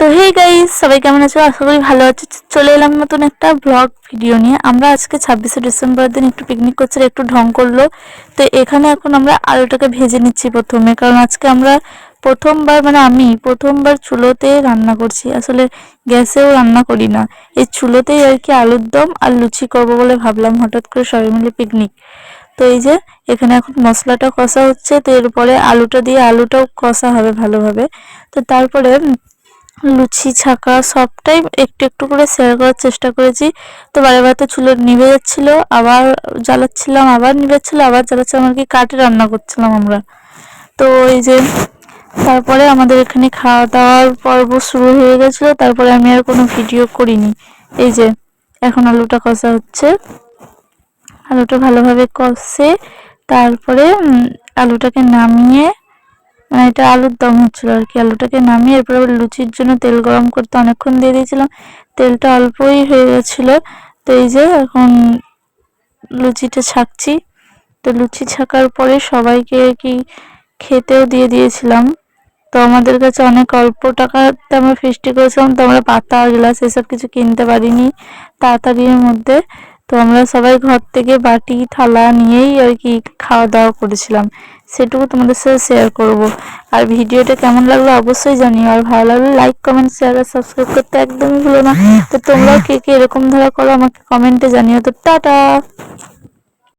তো hey guys, সবাই কেমন আছো? আশা করি ভালো আছো। চলে এলাম নতুন একটা ব্লগ ভিডিও নিয়ে। আমরা আজকে 26শে ডিসেম্বর দিন একটু পিকনিক করছি, একটু ঢং করলো। তো এখানে এখন আমরা আলুটাকে ভেজে নিচ্ছি প্রথমে, কারণ আজকে আমরা প্রথমবার, মানে আমি প্রথমবার চুলোতে রান্না করছি। আসলে গ্যাসেও রান্না করি না, এই চুলোতেই আর কি আলুর দম আর লুচি করবো বলে ভাবলাম, হঠাৎ করে সবাই মিলে পিকনিক। তো এই যে এখানে এখন মশলাটা কষা হচ্ছে, তো এরপরে আলুটা দিয়ে আলুটাও কষা হবে ভালোভাবে। তো তারপরে লুচি ছাকা সবটাই একটু একটু করে শেয়ার করার চেষ্টা করেছি। তো বারে বারে তো চুলো নিভে যাচ্ছিল, আবার জ্বালাচ্ছিলাম, আবার নিভে যাচ্ছিল, আবার জ্বালাচ্ছিলাম, আর কি কাঠে রান্না করছিলাম আমরা। তো এই যে তারপরে আমাদের এখানে খাওয়া দাওয়ার পর্ব শুরু হয়ে গেছিলো, তারপরে আমি আর কোনো ভিডিও করিনি। এই যে এখন আলুটা কষা হচ্ছে, আলুটা ভালোভাবে কষে তারপরে আলুটাকে নামিয়ে, মানে এটা আলুর দম হচ্ছিল আর কি, আলুটাকে নামিয়ে এরপর লুচির জন্য তেল গরম করতে অনেকক্ষণ দিয়ে দিয়েছিলাম, তেলটা অল্পই হয়ে গেছিল। তো এই যে এখন লুচিটা ছাকছি। তো লুচি ছাকার পরে সবাইকে কি খেতেও দিয়ে দিয়েছিলাম। তো আমাদের কাছে অনেক অল্প টাকাতে আমরা ফিস্টি করেছিলাম, তো আমরা পাতা গ্লাস এসব কিছু কিনতে পারিনি তাড়াতাড়ির মধ্যে। তো আমরা সবাই ঘর থেকে বাটি থালা নিয়েই আর কি খাওয়া দাওয়া করেছিলাম, সেটুকু তোমাদের সাথে শেয়ার করব। আর ভিডিওটা কেমন লাগলো অবশ্যই জানিও, আর ভালো লাগলে লাইক কমেন্ট শেয়ার আর সাবস্ক্রাইব করতে একদমই ভুলো না। তো তোমরাও কে কে এরকম ধারা করো আমাকে কমেন্টে জানিও। তো টাটা।